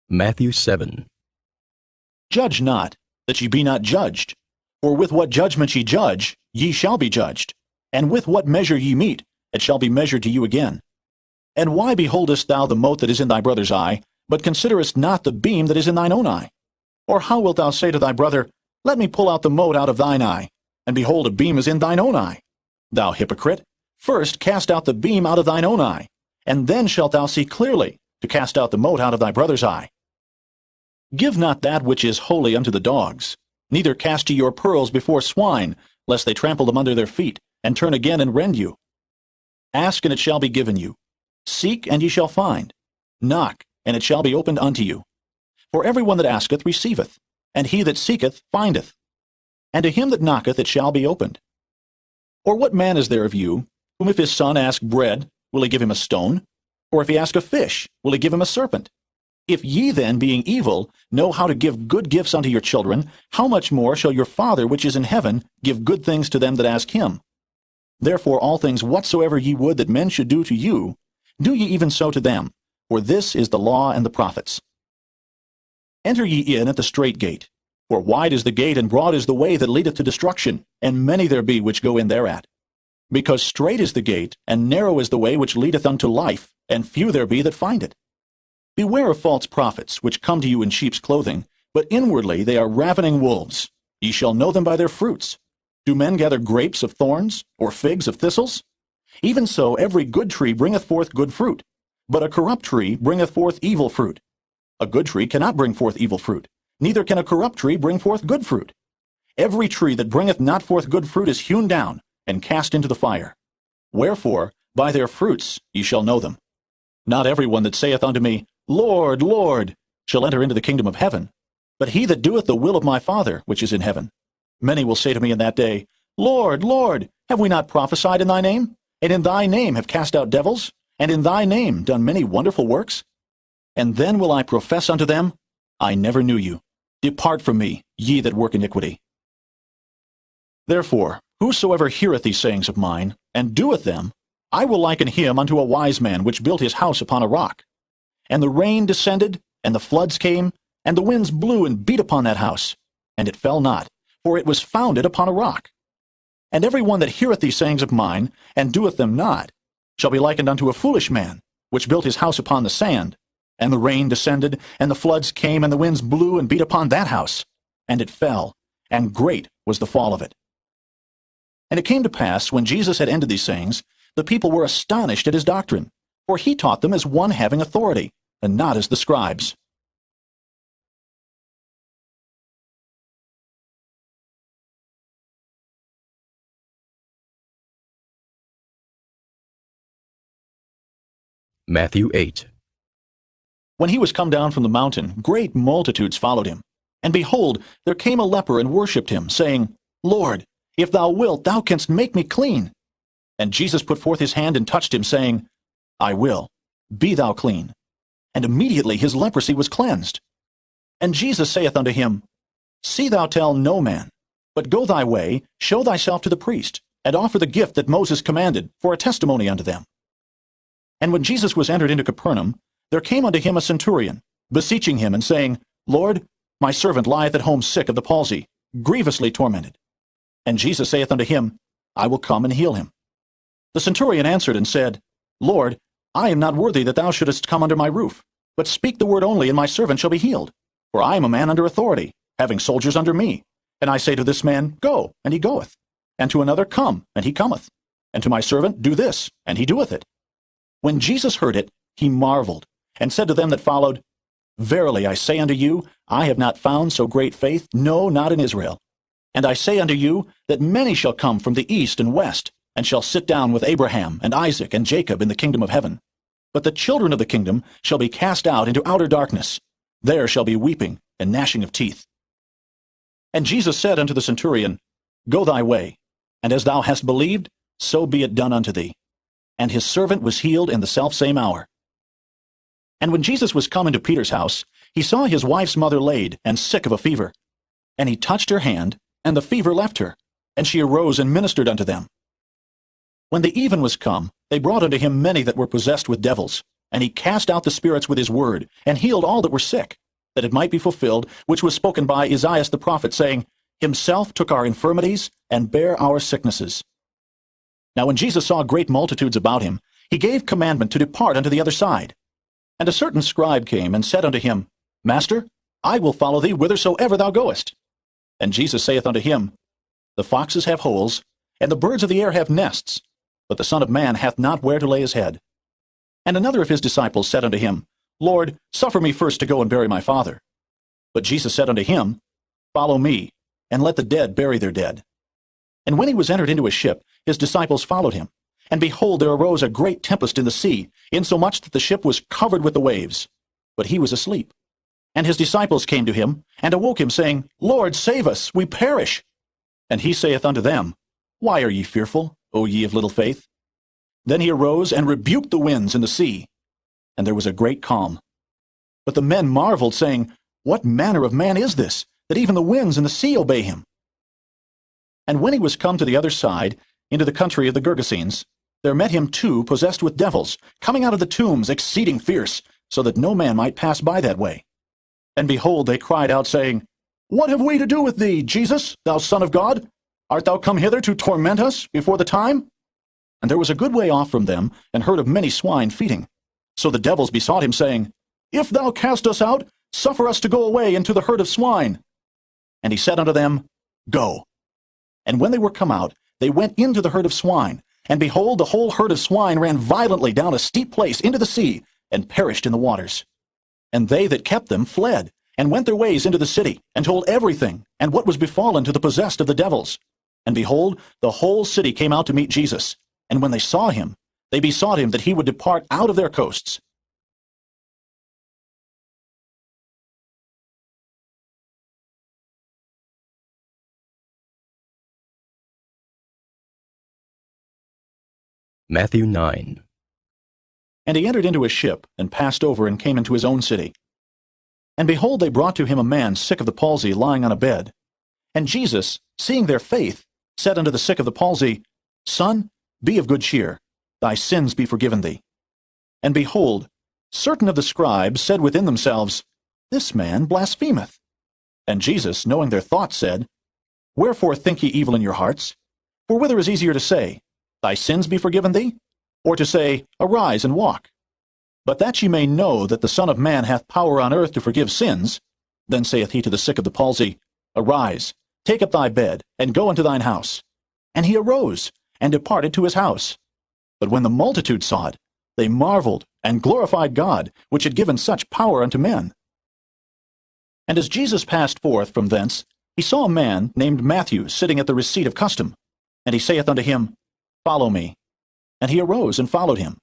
Matthew 7. Judge not, that ye be not judged. For with what judgment ye judge, ye shall be judged. And with what measure ye mete, it shall be measured to you again. And why beholdest thou the mote that is in thy brother's eye, but considerest not the beam that is in thine own eye? Or how wilt thou say to thy brother, Let me pull out the mote out of thine eye, and behold, a beam is in thine own eye? Thou hypocrite, first cast out the beam out of thine own eye, and then shalt thou see clearly to cast out the mote out of thy brother's eye. Give not that which is holy unto the dogs, neither cast ye your pearls before swine, lest they trample them under their feet, and turn again and rend you. Ask, and it shall be given you. Seek, and ye shall find. Knock, and it shall be opened unto you. For every one that asketh receiveth, and he that seeketh findeth. And to him that knocketh it shall be opened. Or what man is there of you, whom if his son ask bread, will he give him a stone? Or if he ask a fish, will he give him a serpent? If ye then, being evil, know how to give good gifts unto your children, how much more shall your Father which is in heaven give good things to them that ask him? Therefore all things whatsoever ye would that men should do to you, do ye even so to them, for this is the law and the prophets. Enter ye in at the strait gate, for wide is the gate and broad is the way that leadeth to destruction, and many there be which go in thereat. Because strait is the gate, and narrow is the way which leadeth unto life, and few there be that find it. Beware of false prophets, which come to you in sheep's clothing, but inwardly they are ravening wolves. Ye shall know them by their fruits. Do men gather grapes of thorns, or figs of thistles? Even so every good tree bringeth forth good fruit, but a corrupt tree bringeth forth evil fruit. A good tree cannot bring forth evil fruit, neither can a corrupt tree bring forth good fruit. Every tree that bringeth not forth good fruit is hewn down, and cast into the fire. Wherefore, by their fruits ye shall know them. Not every one that saith unto me, Lord, Lord, shall enter into the kingdom of heaven, but he that doeth the will of my Father which is in heaven. Many will say to me in that day, Lord, Lord, have we not prophesied in thy name? And in thy name have cast out devils? And in thy name done many wonderful works? And then will I profess unto them, I never knew you. Depart from me, ye that work iniquity. Therefore, whosoever heareth these sayings of mine, and doeth them, I will liken him unto a wise man which built his house upon a rock. And the rain descended, and the floods came, and the winds blew and beat upon that house. And it fell not, for it was founded upon a rock. And every one that heareth these sayings of mine, and doeth them not, shall be likened unto a foolish man, which built his house upon the sand. And the rain descended, and the floods came, and the winds blew and beat upon that house. And it fell, and great was the fall of it. And it came to pass, when Jesus had ended these sayings, the people were astonished at his doctrine, for he taught them as one having authority, and not as the scribes. Matthew 8. When he was come down from the mountain, great multitudes followed him. And behold, there came a leper and worshipped him, saying, Lord, if thou wilt, thou canst make me clean. And Jesus put forth his hand and touched him, saying, I will, be thou clean. And immediately his leprosy was cleansed. And Jesus saith unto him, See thou tell no man, but go thy way, show thyself to the priest, and offer the gift that Moses commanded, for a testimony unto them. And when Jesus was entered into Capernaum, there came unto him a centurion, beseeching him, and saying, Lord, my servant lieth at home sick of the palsy, grievously tormented. And Jesus saith unto him, I will come and heal him. The centurion answered and said, Lord, I am not worthy that thou shouldest come under my roof, but speak the word only, and my servant shall be healed. For I am a man under authority, having soldiers under me. And I say to this man, Go, and he goeth. And to another, Come, and he cometh. And to my servant, Do this, and he doeth it. When Jesus heard it, he marveled, and said to them that followed, Verily I say unto you, I have not found so great faith, no, not in Israel. And I say unto you, that many shall come from the east and west, and shall sit down with Abraham and Isaac and Jacob in the kingdom of heaven. But the children of the kingdom shall be cast out into outer darkness. There shall be weeping and gnashing of teeth. And Jesus said unto the centurion, Go thy way, and as thou hast believed, so be it done unto thee. And his servant was healed in the selfsame hour. And when Jesus was come into Peter's house, he saw his wife's mother laid, and sick of a fever. And he touched her hand, and the fever left her, and she arose and ministered unto them. When the even was come, they brought unto him many that were possessed with devils, And he cast out the spirits with his word, and healed all that were sick, that it might be fulfilled, which was spoken by Isaiah the prophet, saying, Himself took our infirmities, and bare our sicknesses. Now when Jesus saw great multitudes about him, he gave commandment to depart unto the other side. And a certain scribe came, and said unto him, Master, I will follow thee whithersoever thou goest. And Jesus saith unto him, The foxes have holes, and the birds of the air have nests, but the Son of Man hath not where to lay his head. And another of his disciples said unto him, Lord, suffer me first to go and bury my father. But Jesus said unto him, Follow me, and let the dead bury their dead. And when he was entered into a ship, his disciples followed him. And behold, there arose a great tempest in the sea, insomuch that the ship was covered with the waves. But he was asleep. And his disciples came to him, and awoke him, saying, Lord, save us, we perish. And he saith unto them, Why are ye fearful, O ye of little faith? Then he arose and rebuked the winds and the sea, and there was a great calm. But the men marveled, saying, What manner of man is this, that even the winds and the sea obey him? And when he was come to the other side, into the country of the Gergesenes, there met him two possessed with devils, coming out of the tombs exceeding fierce, so that no man might pass by that way. And behold, they cried out, saying, What have we to do with thee, Jesus, thou Son of God? Art thou come hither to torment us before the time? And there was a good way off from them an herd of many swine feeding. So the devils besought him, saying, If thou cast us out, suffer us to go away into the herd of swine. And he said unto them, Go. And when they were come out, they went into the herd of swine. And behold, the whole herd of swine ran violently down a steep place into the sea, and perished in the waters. And they that kept them fled, and went their ways into the city, and told everything, and what was befallen to the possessed of the devils. And behold, the whole city came out to meet Jesus. And when they saw him, they besought him that he would depart out of their coasts. Matthew 9. And he entered into a ship, and passed over, and came into his own city. And behold, they brought to him a man sick of the palsy, lying on a bed. And Jesus, seeing their faith, said unto the sick of the palsy, Son, be of good cheer, thy sins be forgiven thee. And behold, certain of the scribes said within themselves, This man blasphemeth. And Jesus, knowing their thoughts, said, Wherefore think ye evil in your hearts? For whither is easier to say, Thy sins be forgiven thee? Or to say, Arise and walk? But that ye may know that the Son of Man hath power on earth to forgive sins, then saith he to the sick of the palsy, Arise, take up thy bed, and go into thine house. And he arose, and departed to his house. But when the multitude saw it, they marveled, and glorified God, which had given such power unto men. And as Jesus passed forth from thence, he saw a man named Matthew sitting at the receipt of custom. And he saith unto him, Follow me. And he arose and followed him.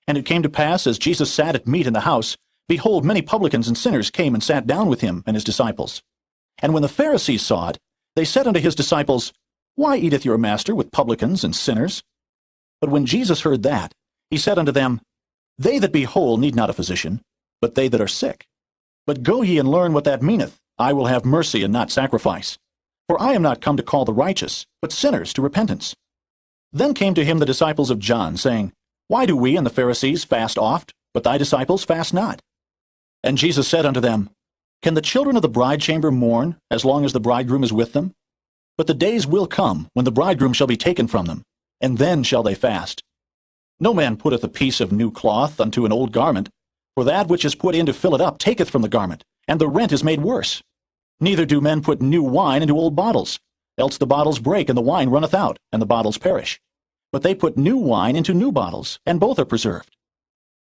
And it came to pass, as Jesus sat at meat in the house, behold, many publicans and sinners came and sat down with him and his disciples. And when the Pharisees saw it, they said unto his disciples, Why eateth your master with publicans and sinners? But when Jesus heard that, he said unto them, They that be whole need not a physician, but they that are sick. But go ye and learn what that meaneth, I will have mercy and not sacrifice. For I am not come to call the righteous, but sinners to repentance. Then came to him the disciples of John, saying, Why do we and the Pharisees fast oft, but thy disciples fast not? And Jesus said unto them, Can the children of the bride chamber mourn, as long as the bridegroom is with them? But the days will come, when the bridegroom shall be taken from them, and then shall they fast. No man putteth a piece of new cloth unto an old garment, for that which is put in to fill it up taketh from the garment, and the rent is made worse. Neither do men put new wine into old bottles, else the bottles break, and the wine runneth out, and the bottles perish. But they put new wine into new bottles, and both are preserved.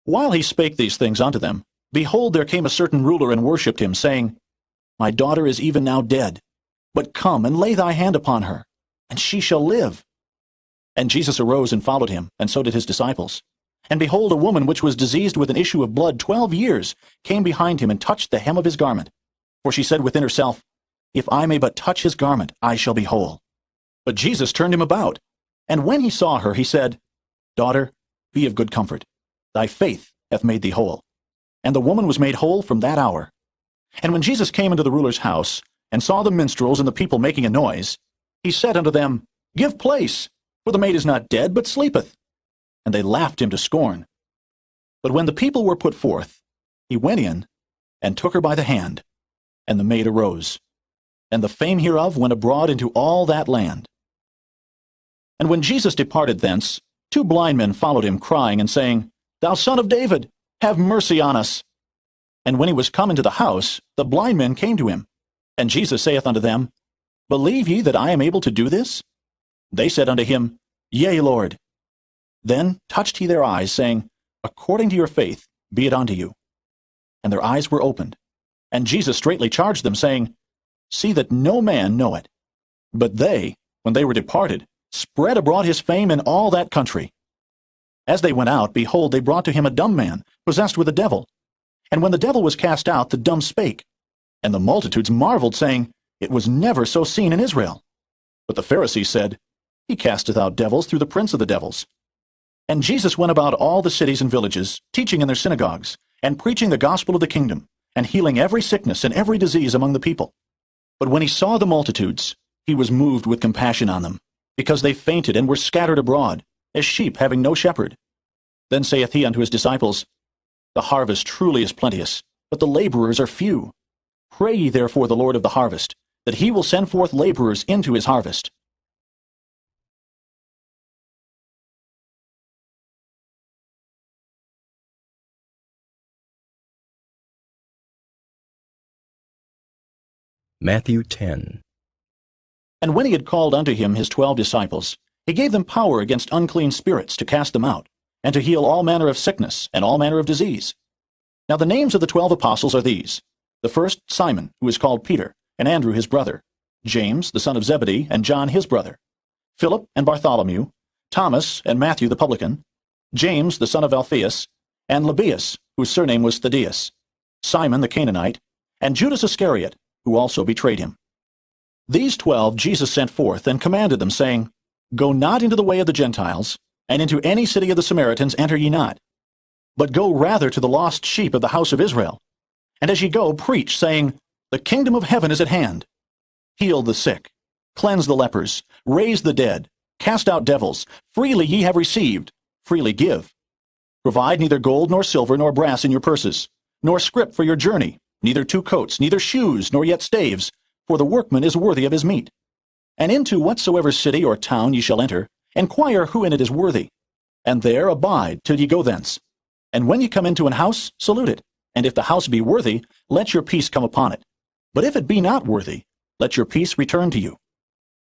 While he spake these things unto them, behold, there came a certain ruler and worshipped him, saying, My daughter is even now dead, but come and lay thy hand upon her, and she shall live. And Jesus arose and followed him, and so did his disciples. And behold, a woman which was diseased with an issue of blood 12 years came behind him and touched the hem of his garment. For she said within herself, If I may but touch his garment, I shall be whole. But Jesus turned him about, and when he saw her, he said, Daughter, be of good comfort. Thy faith hath made thee whole. And the woman was made whole from that hour. And when Jesus came into the ruler's house, and saw the minstrels and the people making a noise, he said unto them, Give place, for the maid is not dead, but sleepeth. And they laughed him to scorn. But when the people were put forth, he went in, and took her by the hand, and the maid arose. And the fame hereof went abroad into all that land. And when Jesus departed thence, 2 blind men followed him, crying and saying, Thou Son of David, have mercy on us. And when he was come into the house, the blind men came to him. And Jesus saith unto them, Believe ye that I am able to do this? They said unto him, Yea, Lord. Then touched he their eyes, saying, According to your faith be it unto you. And their eyes were opened. And Jesus straitly charged them, saying, See that no man know it. But they, when they were departed, spread abroad his fame in all that country. As they went out, behold, they brought to him a dumb man, possessed with a devil. And when the devil was cast out, the dumb spake. And the multitudes marveled, saying, It was never so seen in Israel. But the Pharisees said, He casteth out devils through the prince of the devils. And Jesus went about all the cities and villages, teaching in their synagogues, and preaching the gospel of the kingdom, and healing every sickness and every disease among the people. But when he saw the multitudes, he was moved with compassion on them, because they fainted and were scattered abroad, as sheep having no shepherd. Then saith he unto his disciples, The harvest truly is plenteous, but the laborers are few. Pray ye therefore the Lord of the harvest, that he will send forth laborers into his harvest. Matthew 10. And when he had called unto him his 12 disciples, he gave them power against unclean spirits to cast them out, and to heal all manner of sickness and all manner of disease. Now the names of the 12 apostles are these: the first Simon, who is called Peter, and Andrew his brother, James the son of Zebedee, and John his brother, Philip and Bartholomew, Thomas and Matthew the publican, James the son of Alphaeus, and Lebbaeus, whose surname was Thaddeus, Simon the Canaanite, and Judas Iscariot, who also betrayed him. These 12 Jesus sent forth, and commanded them, saying, Go not into the way of the Gentiles, and into any city of the Samaritans enter ye not, but go rather to the lost sheep of the house of Israel. And as ye go, preach, saying, The kingdom of heaven is at hand. Heal the sick, cleanse the lepers, raise the dead, cast out devils. Freely ye have received, freely give. Provide neither gold nor silver nor brass in your purses, nor scrip for your journey, neither 2 coats, neither shoes, nor yet staves, for the workman is worthy of his meat. And into whatsoever city or town ye shall enter, inquire who in it is worthy, and there abide till ye go thence. And when ye come into an house, salute it. And if the house be worthy, let your peace come upon it. But if it be not worthy, let your peace return to you.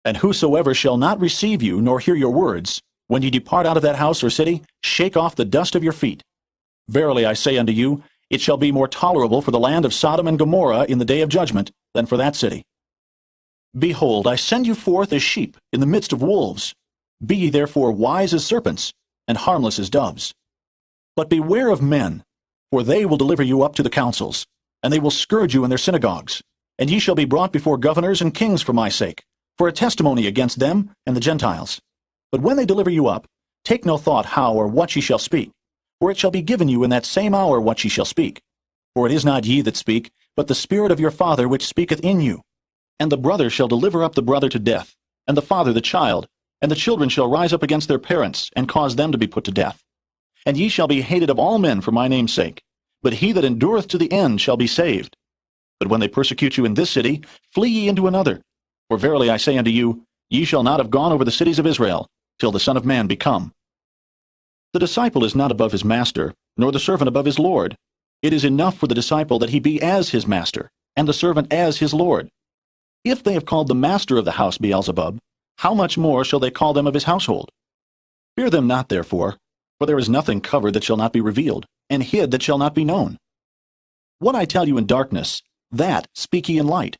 And whosoever shall not receive you, nor hear your words, when ye depart out of that house or city, shake off the dust of your feet. Verily I say unto you, it shall be more tolerable for the land of Sodom and Gomorrah in the day of judgment than for that city. Behold, I send you forth as sheep in the midst of wolves. Be ye therefore wise as serpents, and harmless as doves. But beware of men, for they will deliver you up to the councils, and they will scourge you in their synagogues. And ye shall be brought before governors and kings for my sake, for a testimony against them and the Gentiles. But when they deliver you up, take no thought how or what ye shall speak, for it shall be given you in that same hour what ye shall speak. For it is not ye that speak, but the Spirit of your Father which speaketh in you. And the brother shall deliver up the brother to death, and the father the child, and the children shall rise up against their parents, and cause them to be put to death. And ye shall be hated of all men for my name's sake, but he that endureth to the end shall be saved. But when they persecute you in this city, flee ye into another. For verily I say unto you, ye shall not have gone over the cities of Israel, till the Son of Man be come. The disciple is not above his master, nor the servant above his Lord. It is enough for the disciple that he be as his master, and the servant as his Lord. If they have called the master of the house Beelzebub, how much more shall they call them of his household? Fear them not, therefore, for there is nothing covered that shall not be revealed, and hid that shall not be known. What I tell you in darkness, that speak ye in light,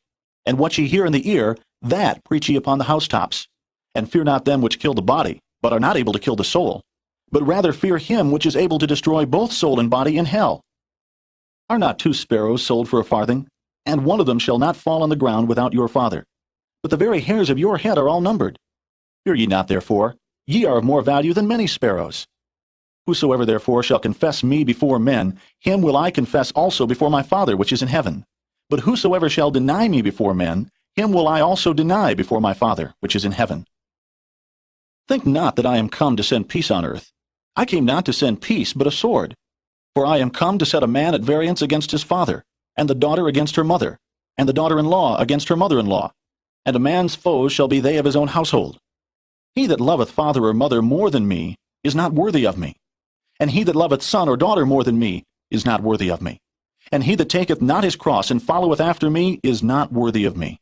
and what ye hear in the ear, that preach ye upon the housetops. And fear not them which kill the body, but are not able to kill the soul, but rather fear him which is able to destroy both soul and body in hell. Are not 2 sparrows sold for a farthing? And one of them shall not fall on the ground without your Father. But the very hairs of your head are all numbered. Fear ye not, therefore, ye are of more value than many sparrows. Whosoever therefore shall confess me before men, him will I confess also before my Father which is in heaven. But whosoever shall deny me before men, him will I also deny before my Father which is in heaven. Think not that I am come to send peace on earth. I came not to send peace, but a sword. For I am come to set a man at variance against his father, and the daughter against her mother, and the daughter-in-law against her mother-in-law, and a man's foes shall be they of his own household. He that loveth father or mother more than me is not worthy of me, and he that loveth son or daughter more than me is not worthy of me, and he that taketh not his cross and followeth after me is not worthy of me.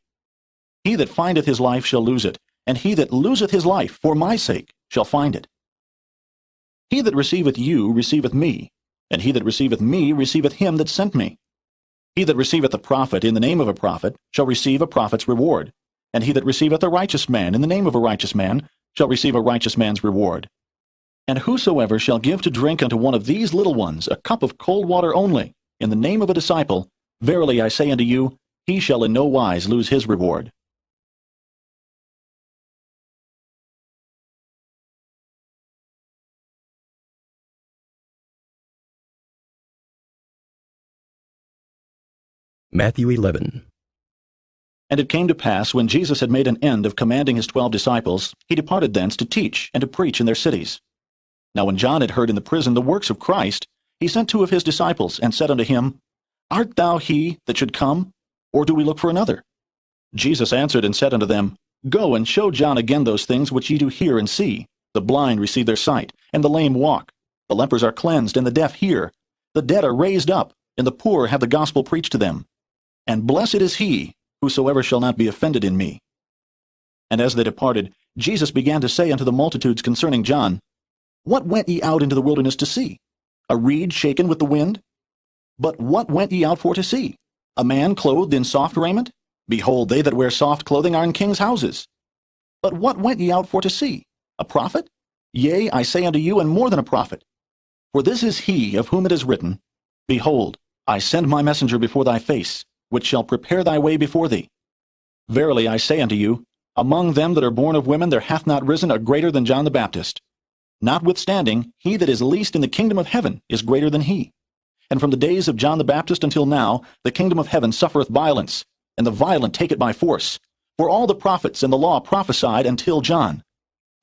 He that findeth his life shall lose it, and he that loseth his life for my sake shall find it. He that receiveth you receiveth me, and he that receiveth me receiveth him that sent me. He that receiveth a prophet in the name of a prophet shall receive a prophet's reward, and he that receiveth a righteous man in the name of a righteous man shall receive a righteous man's reward. And whosoever shall give to drink unto one of these little ones a cup of cold water only, in the name of a disciple, verily I say unto you, he shall in no wise lose his reward. Matthew 11. And it came to pass, when Jesus had made an end of commanding his 12 disciples, he departed thence to teach and to preach in their cities. Now when John had heard in the prison the works of Christ, he sent 2 of his disciples, and said unto him, Art thou he that should come, or do we look for another? Jesus answered and said unto them, Go and show John again those things which ye do hear and see. The blind receive their sight, and the lame walk. The lepers are cleansed, and the deaf hear. The dead are raised up, and the poor have the gospel preached to them. And blessed is he, whosoever shall not be offended in me. And as they departed, Jesus began to say unto the multitudes concerning John, What went ye out into the wilderness to see? A reed shaken with the wind? But what went ye out for to see? A man clothed in soft raiment? Behold, they that wear soft clothing are in kings' houses. But what went ye out for to see? A prophet? Yea, I say unto you, and more than a prophet. For this is he of whom it is written, Behold, I send my messenger before thy face, which shall prepare thy way before thee. Verily I say unto you, among them that are born of women there hath not risen a greater than John the Baptist. Notwithstanding, he that is least in the kingdom of heaven is greater than he. And from the days of John the Baptist until now, the kingdom of heaven suffereth violence, and the violent take it by force. For all the prophets and the law prophesied until John.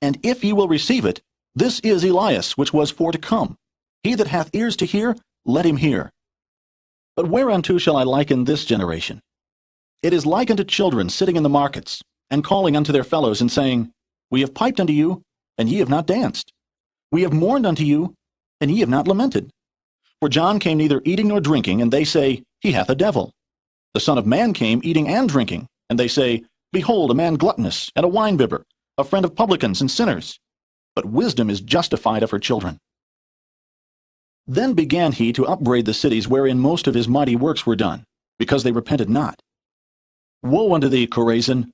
And if ye will receive it, this is Elias which was for to come. He that hath ears to hear, let him hear. But whereunto shall I liken this generation? It is like unto children sitting in the markets, and calling unto their fellows, and saying, We have piped unto you, and ye have not danced. We have mourned unto you, and ye have not lamented. For John came neither eating nor drinking, and they say, He hath a devil. The Son of Man came eating and drinking, and they say, Behold, a man gluttonous, and a winebibber, a friend of publicans and sinners. But wisdom is justified of her children. Then began he to upbraid the cities wherein most of his mighty works were done, because they repented not. Woe unto thee, Chorazin!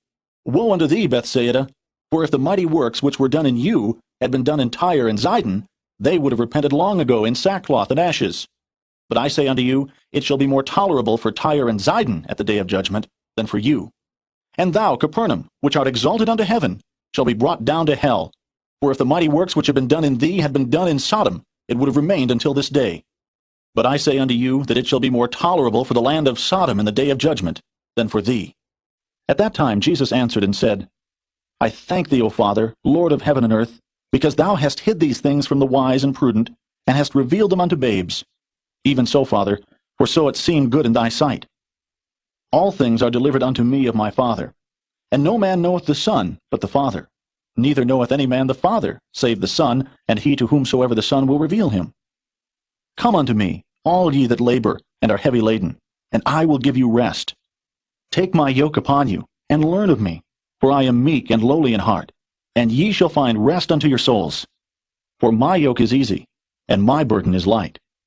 Woe unto thee, Bethsaida! For if the mighty works which were done in you had been done in Tyre and Zidon, they would have repented long ago in sackcloth and ashes. But I say unto you, it shall be more tolerable for Tyre and Zidon at the day of judgment than for you. And thou, Capernaum, which art exalted unto heaven, shall be brought down to hell. For if the mighty works which have been done in thee had been done in Sodom, it would have remained until this day. But I say unto you that it shall be more tolerable for the land of Sodom in the day of judgment than for thee. At that time Jesus answered and said, I thank thee, O Father, Lord of heaven and earth, because thou hast hid these things from the wise and prudent, and hast revealed them unto babes. Even so, Father, for so it seemed good in thy sight. All things are delivered unto me of my Father, and no man knoweth the Son but the Father. Neither knoweth any man the Father, save the Son, and he to whomsoever the Son will reveal him. Come unto me, all ye that labor and are heavy laden, and I will give you rest. Take my yoke upon you, and learn of me, for I am meek and lowly in heart, and ye shall find rest unto your souls. For my yoke is easy, and my burden is light.